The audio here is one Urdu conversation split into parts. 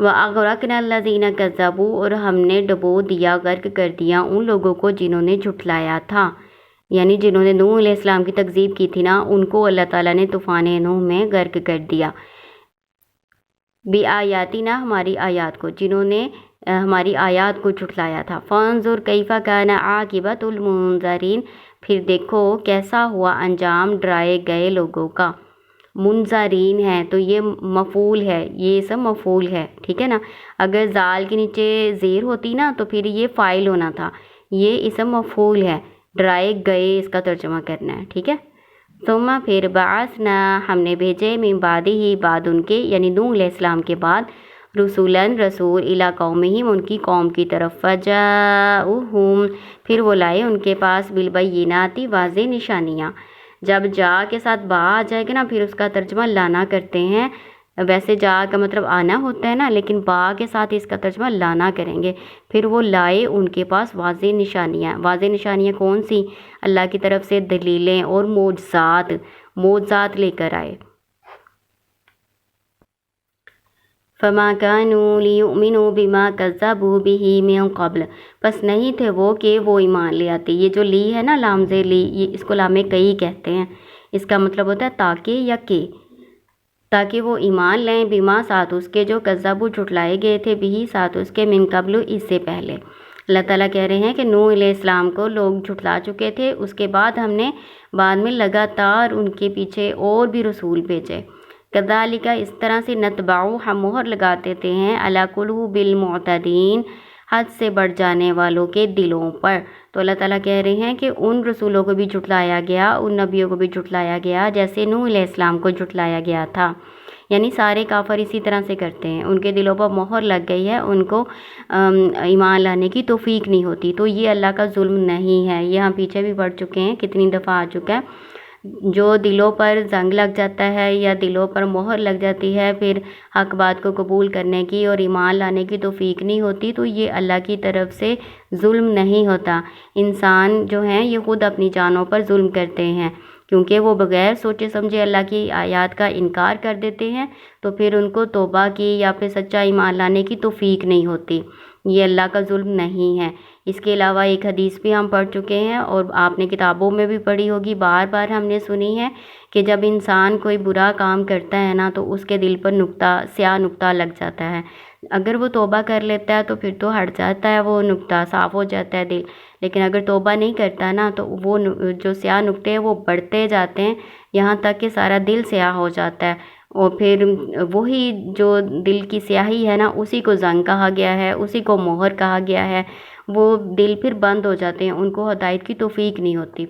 وَأَغْرَقْنَا الَّذِينَ كَذَّبُوا اور ہم نے ڈبو دیا، غرق کر دیا ان لوگوں کو جنہوں نے جھٹلایا تھا، یعنی جنہوں نے نوح علیہ السلام کی تکذیب کی تھی نا، ان کو اللہ تعالیٰ نے طوفان نوح میں غرق کر دیا۔ بِآیاتِنَا ہماری آیات کو، جنہوں نے ہماری آیات کو جھٹلایا تھا۔ فَانظُرْ كَيْفَ كَانَ عَاقِبَةُ الْمُنذَرِينَ پھر دیکھو کیسا ہوا انجام ڈرائے گئے لوگوں کا۔ منذرین ہے تو یہ مفعول ہے، یہ اسم مفعول ہے، ٹھیک ہے نا۔ اگر زال کے نیچے زیر ہوتی نا تو پھر یہ فاعل ہونا تھا، یہ اسم مفعول ہے، ڈرائے گئے اس کا ترجمہ کرنا ہے، ٹھیک ہے۔ ثم پھر بعثنا ہم نے بھیجے من بعدہ ہی بعد ان کے، یعنی نوح علیہ السلام کے بعد، رسولاً رسول الی قومہم ان کی قوم کی طرف، فجاؤہم پھر وہ لائے ان کے پاس، بالبینات واضح نشانیاں۔ جب جا کے ساتھ با آ جائے گا نا پھر اس کا ترجمہ لانا کرتے ہیں، ویسے جا کا مطلب آنا ہوتا ہے نا، لیکن با کے ساتھ اس کا ترجمہ لانا کریں گے۔ پھر وہ لائے ان کے پاس واضح نشانیاں۔ واضح نشانیاں کون سی؟ اللہ کی طرف سے دلیلیں اور معجزات لے کر آئے۔ فما كانوا ليؤمنوا بما كذبوا به من قبل پس نہیں تھے وہ کہ وہ ایمان لے آتے۔ یہ جو لی ہے نا، لام زیر لی، یہ اس کو لام کئی کہتے ہیں، اس کا مطلب ہوتا ہے تاکہ یا کہ، تاکہ وہ ایمان لیں، بما ساتھ اس کے جو کذبوا جھٹلائے گئے تھے، بھی ساتھ اس کے، من قبل اس سے پہلے۔ اللہ تعالیٰ کہہ رہے ہیں کہ نوح علیہ السلام کو لوگ جھٹلا چکے تھے، اس کے بعد ہم نے بعد میں لگاتار ان کے پیچھے اور بھی رسول بھیجے۔ کذالک اس طرح سے، نتبعو ہم مہر لگاتے تھے ہیں، علی قلوب المعتدین حد سے بڑھ جانے والوں کے دلوں پر۔ تو اللہ تعالیٰ کہہ رہے ہیں کہ ان رسولوں کو بھی جھٹلایا گیا، ان نبیوں کو بھی جھٹلایا گیا جیسے نوح علیہ السلام کو جھٹلایا گیا تھا، یعنی سارے کافر اسی طرح سے کرتے ہیں، ان کے دلوں پر مہر لگ گئی ہے، ان کو ایمان لانے کی توفیق نہیں ہوتی۔ تو یہ اللہ کا ظلم نہیں ہے، یہ ہم پیچھے بھی پڑھ چکے ہیں، کتنی دفعہ آ چکا ہے۔ جو دلوں پر زنگ لگ جاتا ہے یا دلوں پر مہر لگ جاتی ہے، پھر حق بات کو قبول کرنے کی اور ایمان لانے کی توفیق نہیں ہوتی، تو یہ اللہ کی طرف سے ظلم نہیں ہوتا۔ انسان جو ہیں یہ خود اپنی جانوں پر ظلم کرتے ہیں، کیونکہ وہ بغیر سوچے سمجھے اللہ کی آیات کا انکار کر دیتے ہیں، تو پھر ان کو توبہ کی یا پھر سچا ایمان لانے کی توفیق نہیں ہوتی۔ یہ اللہ کا ظلم نہیں ہے۔ اس کے علاوہ ایک حدیث بھی ہم پڑھ چکے ہیں اور آپ نے کتابوں میں بھی پڑھی ہوگی، بار بار ہم نے سنی ہے کہ جب انسان کوئی برا کام کرتا ہے نا تو اس کے دل پر سیاہ نقطہ لگ جاتا ہے۔ اگر وہ توبہ کر لیتا ہے تو پھر تو ہٹ جاتا ہے، وہ نقطہ صاف ہو جاتا ہے دل، لیکن اگر توبہ نہیں کرتا نا تو وہ جو سیاہ نقطے ہیں وہ بڑھتے جاتے ہیں، یہاں تک کہ سارا دل سیاہ ہو جاتا ہے، اور پھر وہی جو دل کی سیاہی ہے نا اسی کو زنگ کہا گیا ہے، اسی کو مہر کہا گیا ہے۔ وہ دل پھر بند ہو جاتے ہیں، ان کو ہدایت کی توفیق نہیں ہوتی۔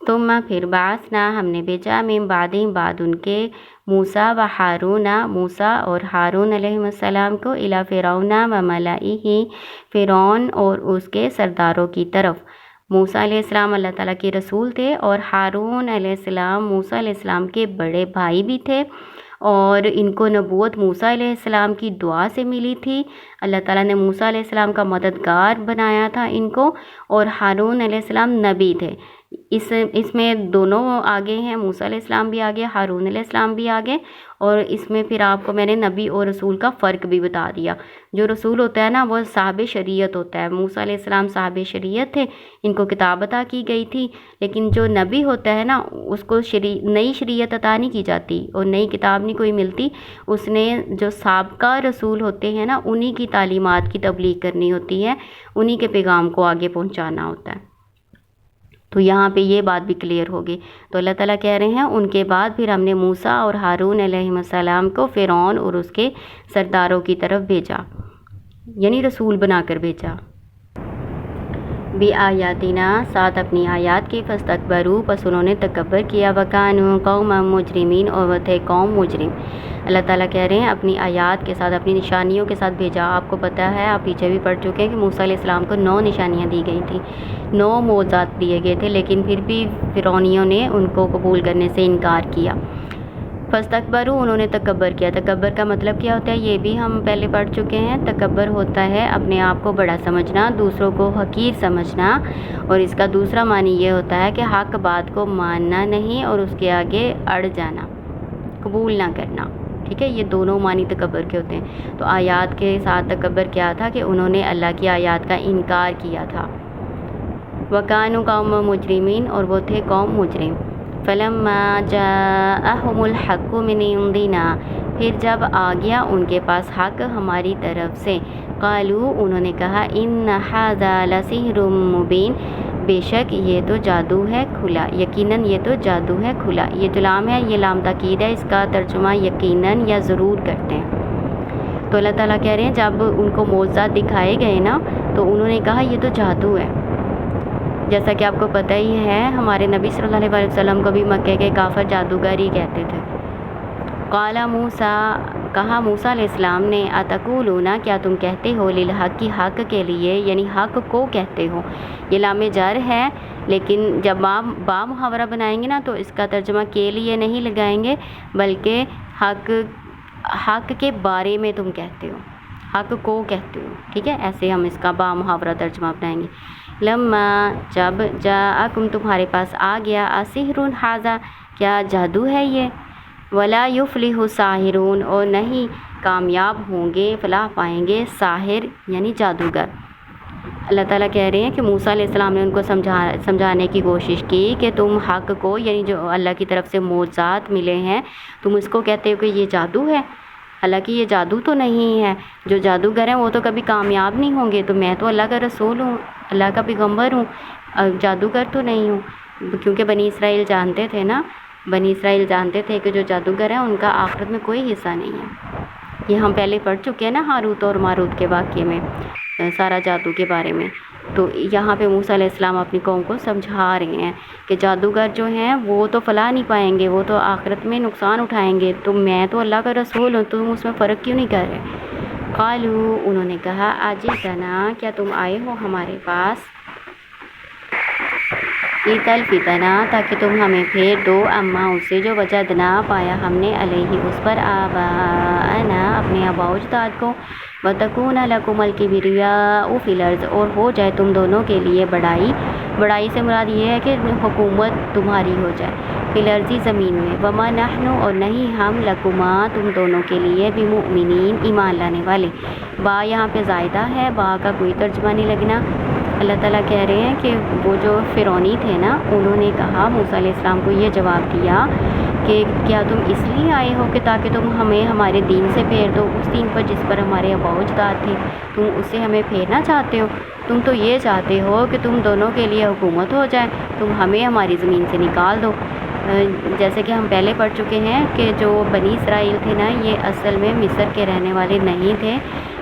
ثم پھر بعثنا ہم نے بھیجا من بعدہم بعد ان کے، موسیٰ و ہارون موسیٰ اور ہارون علیہ السلام کو، الی فرعون و ملئہ فرعون اور اس کے سرداروں کی طرف۔ موسیٰ علیہ السلام اللہ تعالیٰ کے رسول تھے، اور ہارون علیہ السلام موسیٰ علیہ السلام کے بڑے بھائی بھی تھے، اور ان کو نبوت موسیٰ علیہ السلام کی دعا سے ملی تھی۔ اللہ تعالیٰ نے موسیٰ علیہ السلام کا مددگار بنایا تھا ان کو، اور ہارون علیہ السلام نبی تھے۔ اس میں دونوں آگے ہیں، موسیٰ علیہ السلام بھی آگے، ہارون علیہ السلام بھی آگے، اور اس میں پھر آپ کو میں نے نبی اور رسول کا فرق بھی بتا دیا۔ جو رسول ہوتا ہے نا وہ صاحب شریعت ہوتا ہے، موسیٰ علیہ السلام صاحب شریعت تھے، ان کو کتاب عطا کی گئی تھی، لیکن جو نبی ہوتا ہے نا اس کو نئی شریعت عطا نہیں کی جاتی اور نئی کتاب نہیں کوئی ملتی، اس نے جو سابقہ رسول ہوتے ہیں نا انہی کی تعلیمات کی تبلیغ کرنی ہوتی ہے، انہی کے پیغام کو آگے پہنچانا ہوتا ہے۔ تو یہاں پہ یہ بات بھی کلیئر ہوگی۔ تو اللہ تعالیٰ کہہ رہے ہیں ان کے بعد پھر ہم نے موسیٰ اور ہارون علیہ السلام کو فرعون اور اس کے سرداروں کی طرف بھیجا، یعنی رسول بنا کر بھیجا۔ بِآیاتنا ساتھ اپنی آیات کے، فاستکبروا پس انہوں نے تکبر کیا، وکانوا قوما مجرمین اور وہ تھے قوم مجرم۔ اللہ تعالیٰ کہہ رہے ہیں اپنی آیات کے ساتھ، اپنی نشانیوں کے ساتھ بھیجا۔ آپ کو پتہ ہے، آپ پیچھے بھی پڑھ چکے ہیں کہ موسیٰ علیہ السلام کو 9 نشانیاں دی گئی تھیں، 9 معجزات دیے گئے تھے، لیکن پھر بھی فرعونیوں نے ان کو قبول کرنے سے انکار کیا۔ فاستکبروا انہوں نے تکبر کیا۔ تکبر کا مطلب کیا ہوتا ہے یہ بھی ہم پہلے پڑھ چکے ہیں۔ تکبر ہوتا ہے اپنے آپ کو بڑا سمجھنا، دوسروں کو حقیر سمجھنا، اور اس کا دوسرا معنی یہ ہوتا ہے کہ حق بات کو ماننا نہیں اور اس کے آگے اڑ جانا، قبول نہ کرنا۔ ٹھیک ہے، یہ دونوں معنی تکبر کے ہوتے ہیں۔ تو آیات کے ساتھ تکبر کیا تھا کہ انہوں نے اللہ کی آیات کا انکار کیا تھا۔ وَكَانُوا قَوْمًا مُجْرِمِينَ، اور وہ تھے قوم مجرم۔ فَلَمَّا جَاءَهُمُ الْحَقُّ مِنْ عِنْدِنَا، پھر جب آ گیا ان کے پاس حق ہماری طرف سے، قالوا، انہوں نے کہا، ان ھذا لسحر مبین، بے شک یہ تو جادو ہے کھلا، یقیناً یہ تو جادو ہے کھلا۔ یہ جو لام ہے یہ لام تاکید ہے، اس کا ترجمہ یقیناً یا ضرور کرتے ہیں۔ تو اللہ تعالیٰ کہہ رہے ہیں جب ان کو معجزات دکھائے گئے نا تو انہوں نے کہا یہ تو جادو ہے۔ جیسا کہ آپ کو پتہ ہی ہے ہمارے نبی صلی اللہ علیہ وسلم کو بھی مکے کے کافر جادوگر ہی کہتے تھے۔ قال موسیٰ، کہا موسیٰ علیہ السلام نے، اتقولون، کیا تم کہتے ہو، للحق، کی حق کے لیے، یعنی حق کو کہتے ہو۔ یہ لام جر ہے، لیکن جب با محاورہ بنائیں گے نا تو اس کا ترجمہ کے لیے نہیں لگائیں گے، بلکہ حق کے بارے میں تم کہتے ہو، حق کو کہتے ہو، ٹھیک ہے، ایسے ہم اس کا با محاورہ ترجمہ بنائیں گے۔ لما، جب، جاءکم، تمہارے پاس آ گیا، اسحر ھذا، کیا جادو ہے یہ، ولا یفلح الساحرون، اور نہیں کامیاب ہوں گے، فلاح پائیں گے ساحر یعنی جادوگر۔ اللہ تعالیٰ کہہ رہے ہیں کہ موسیٰ علیہ السلام نے ان کو سمجھانے کی کوشش کی کہ تم حق کو، یعنی جو اللہ کی طرف سے معجزات ملے ہیں، تم اس کو کہتے ہو کہ یہ جادو ہے، حالانکہ یہ جادو تو نہیں ہے، جو جادوگر ہیں وہ تو کبھی کامیاب نہیں ہوں گے، تو میں تو اللہ کا رسول ہوں، اللہ کا پیغمبر ہوں، جادوگر تو نہیں ہوں۔ کیونکہ بنی اسرائیل جانتے تھے نا، بنی اسرائیل جانتے تھے کہ جو جادوگر ہیں ان کا آخرت میں کوئی حصہ نہیں ہے۔ یہ ہم پہلے پڑھ چکے ہیں نا ہاروت اور ماروت کے واقعے میں، سارا جادو کے بارے میں۔ تو یہاں پہ موسیٰ علیہ السلام اپنی قوم کو سمجھا رہے ہیں کہ جادوگر جو ہیں وہ تو فلاح نہیں پائیں گے، وہ تو آخرت میں نقصان اٹھائیں گے، تو میں تو اللہ کا رسول ہوں، تم اس میں فرق کیوں نہیں کر رہے۔ قالوا، انہوں نے کہا، اجئتنا، کیا تم آئے ہو ہمارے پاس، لتلفتنا، تاکہ تم ہمیں پھیر دو، اما، اسے جو وجدنا، پایا ہم نے، علیہ، اس پر، آباءنا، اپنے آباء و اجداد کو، وتکون لکم الکبریاء فی الارض، اور ہو جائے تم دونوں کے لیے بڑائی، بڑائی سے مراد یہ ہے کہ حکومت تمہاری ہو جائے، فی الارض، زمین میں، وما نحن، اور نہیں ہم، لکما، تم دونوں کے لیے، بمؤمنین، ایمان لانے والے۔ با یہاں پہ زائدہ ہے، با کا کوئی ترجمہ نہیں لگنا۔ اللہ تعالیٰ کہہ رہے ہیں کہ وہ جو فرعونی تھے نا، انہوں نے کہا موسیٰ علیہ السلام کو یہ جواب دیا کہ کیا تم اس لیے آئے ہو کہ تاکہ تم ہمیں ہمارے دین سے پھیر دو، اس دین پر جس پر ہمارے آباء و اجداد تھے، تم اسے ہمیں پھیرنا چاہتے ہو، تم تو یہ چاہتے ہو کہ تم دونوں کے لیے حکومت ہو جائے، تم ہمیں ہماری زمین سے نکال دو۔ جیسے کہ ہم پہلے پڑھ چکے ہیں کہ جو بنی اسرائیل تھے نا، یہ اصل میں مصر کے رہنے والے نہیں تھے،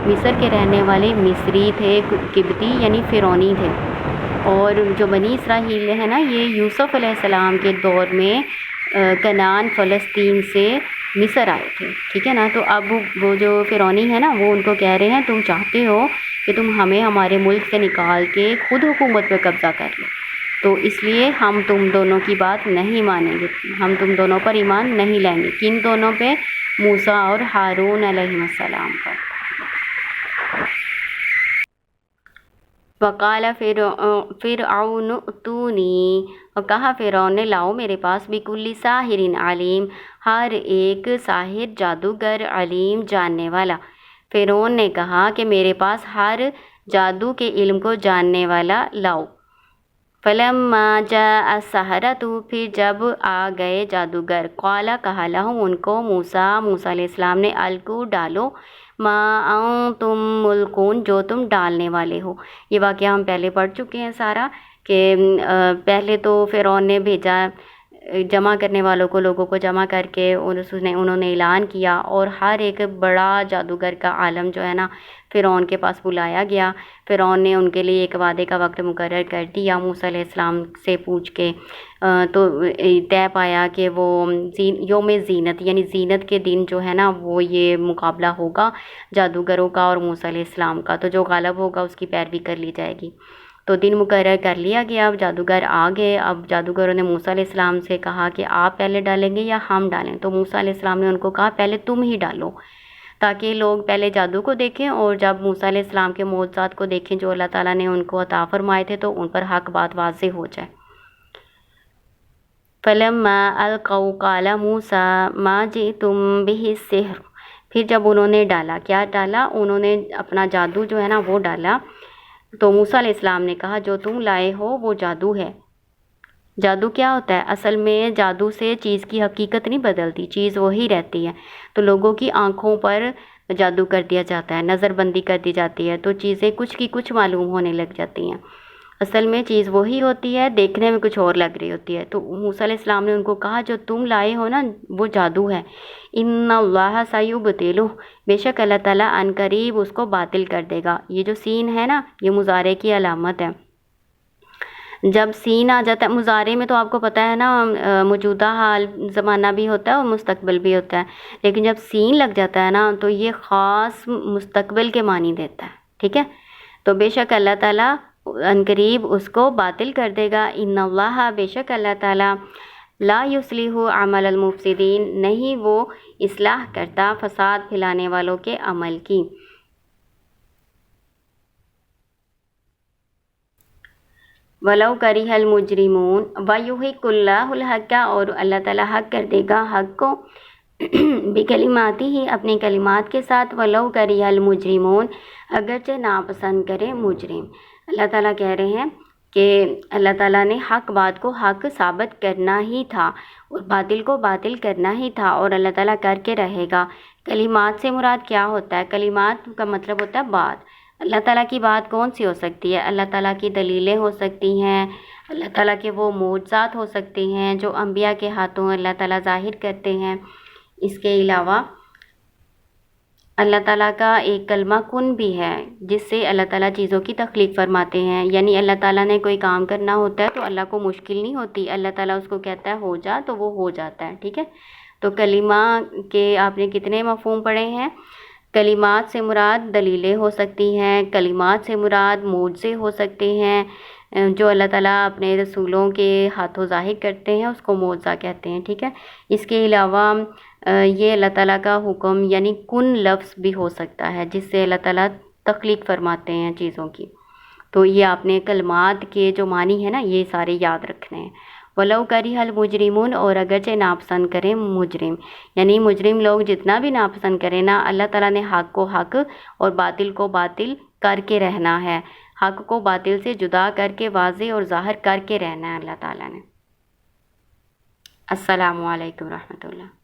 مصر کے رہنے والے مصری تھے، قبطی یعنی فرعونی تھے، اور جو بنی اسرائیل ہے نا، یہ یوسف علیہ السلام کے دور میں کنعان، فلسطین سے مصر آئے تھے، ٹھیک ہے نا۔ تو اب وہ جو فرعونی ہے نا، وہ ان کو کہہ رہے ہیں تم چاہتے ہو کہ تم ہمیں ہمارے ملک سے نکال کے خود حکومت پہ قبضہ کر لو، تو اس لیے ہم تم دونوں کی بات نہیں مانیں گے، ہم تم دونوں پر ایمان نہیں لائیں گے۔ کن دونوں پہ؟ موسیٰ اور ہارون علیہ السلام پر۔ وقال فرعون ائتونی، اور کہا فرعون نے، لاؤ میرے پاس، بکل ساحر علیم، ہر ایک ساحر، جادوگر، علیم، جاننے والا۔ فرعون نے کہا کہ میرے پاس ہر جادو کے علم کو جاننے والا لاؤ۔ فلما جاء السحرۃ، پھر جب آ گئے جادوگر، قال، کہا، لہم، ان کو، موسیٰ علیہ السلام نے، القوا، ڈالو، ما انتم ملقون، جو تم ڈالنے والے ہو۔ یہ واقعہ ہم پہلے پڑھ چکے ہیں سارا، کہ پہلے تو فرعون نے بھیجا جمع کرنے والوں کو، لوگوں کو جمع کر کے انہوں نے اعلان کیا، اور ہر ایک بڑا جادوگر کا عالم جو ہے نا فرعون کے پاس بلایا گیا۔ فرعون نے ان کے لیے ایک وعدے کا وقت مقرر کر دیا موسیٰ علیہ السلام سے پوچھ کے، تو طے پایا کہ وہ یوم زینت، یعنی زینت کے دن جو ہے نا وہ یہ مقابلہ ہوگا جادوگروں کا اور موسیٰ علیہ السلام کا، تو جو غالب ہوگا اس کی پیروی کر لی جائے گی۔ تو دن مقرر کر لیا گیا، اب جادوگر آ گئے۔ اب جادوگروں نے موسیٰ علیہ السلام سے کہا کہ آپ پہلے ڈالیں گے یا ہم ڈالیں؟ تو موسیٰ علیہ السلام نے ان کو کہا پہلے تم ہی ڈالو، تاکہ لوگ پہلے جادو کو دیکھیں، اور جب موسیٰ علیہ السلام کے معجزات کو دیکھیں جو اللہ تعالیٰ نے ان کو عطا فرمائے تھے، تو ان پر حق بات واضح ہو جائے۔ فلما القوا قال موسیٰ ما جئتم به السحر، پھر جب انہوں نے ڈالا، کیا ڈالا؟ انہوں نے اپنا جادو جو ہے نا وہ ڈالا، تو موسیٰ علیہ السلام نے کہا جو تم لائے ہو وہ جادو ہے۔ جادو کیا ہوتا ہے؟ اصل میں جادو سے چیز کی حقیقت نہیں بدلتی، چیز وہی رہتی ہے۔ تو لوگوں کی آنکھوں پر جادو کر دیا جاتا ہے، نظر بندی کر دی جاتی ہے، تو چیزیں کچھ کی کچھ معلوم ہونے لگ جاتی ہیں، اصل میں چیز وہی ہوتی ہے، دیکھنے میں کچھ اور لگ رہی ہوتی ہے۔ تو موسیٰ علیہ السلام نے ان کو کہا جو تم لائے ہو نا وہ جادو ہے، ان اللہ سیبطلہ، بے شک اللہ تعالیٰ عن قریب اس کو باطل کر دے گا۔ یہ جو سین ہے نا یہ مضارع کی علامت ہے، جب سین آ جاتا ہے مضارع میں تو آپ کو پتہ ہے نا موجودہ حال زمانہ بھی ہوتا ہے اور مستقبل بھی ہوتا ہے، لیکن جب سین لگ جاتا ہے نا تو یہ خاص مستقبل کے معنی دیتا ہے، ٹھیک ہے؟ تو بے شک اللہ تعالیٰ ان قریب اس کو باطل کر دے گا، ان اللہ، بے شک اللہ تعالیٰ، لا یصلح عمل المفسدین، نہیں وہ اصلاح کرتا فساد پھیلانے والوں کے عمل کی۔ وَلَوْ كَرِهَ الْمُجْرِمُونَ وَيُحِقُّ اللَّهُ الْحَقَّ، اور اللہ تعالیٰ حق کر دے گا حق کو بِكَلِمَاتِهِ، اپنے کلمات کے ساتھ، وَلَوْ كَرِهَ الْمُجْرِمُونَ، اگرچہ ناپسند کرے مجرم۔ اللہ تعالیٰ کہہ رہے ہیں کہ اللہ تعالیٰ نے حق بات کو حق ثابت کرنا ہی تھا اور باطل کو باطل کرنا ہی تھا، اور اللہ تعالیٰ کر کے رہے گا۔ کلمات سے مراد کیا ہوتا ہے؟ کلمات کا مطلب ہوتا ہے بات۔ اللہ تعالیٰ کی بات کون سی ہو سکتی ہے؟ اللہ تعالیٰ کی دلیلیں ہو سکتی ہیں، اللہ تعالیٰ کے وہ معجزات ہو سکتے ہیں جو انبیاء کے ہاتھوں اللہ تعالیٰ ظاہر کرتے ہیں۔ اس کے علاوہ اللہ تعالیٰ کا ایک کلمہ کن بھی ہے جس سے اللہ تعالیٰ چیزوں کی تخلیق فرماتے ہیں، یعنی اللہ تعالیٰ نے کوئی کام کرنا ہوتا ہے تو اللہ کو مشکل نہیں ہوتی، اللہ تعالیٰ اس کو کہتا ہے ہو جا تو وہ ہو جاتا ہے، ٹھیک ہے؟ تو کلمہ کے آپ نے کتنے مفہوم پڑھے ہیں؟ کلمات سے مراد دلیلیں ہو سکتی ہیں، کلمات سے مراد معجزے ہو سکتے ہیں، جو اللہ تعالیٰ اپنے رسولوں کے ہاتھوں ظاہر کرتے ہیں اس کو معجزہ کہتے ہیں، ٹھیک ہے؟ اس کے علاوہ یہ اللہ تعالیٰ کا حکم یعنی کن لفظ بھی ہو سکتا ہے جس سے اللہ تعالیٰ تخلیق فرماتے ہیں چیزوں کی۔ تو یہ آپ نے کلمات کے جو معنی ہے نا یہ سارے یاد رکھنے ہیں۔ وَلَوْ كَرِهَ الْمُجْرِمُونَ، اور اگرچہ ناپسند کریں مجرم، یعنی مجرم لوگ جتنا بھی ناپسند کریں نا، اللہ تعالیٰ نے حق کو حق اور باطل کو باطل کر کے رہنا ہے، حق کو باطل سے جدا کر کے واضح اور ظاہر کر کے رہنا ہے اللہ تعالیٰ نے۔ السلام علیکم ورحمۃ اللہ۔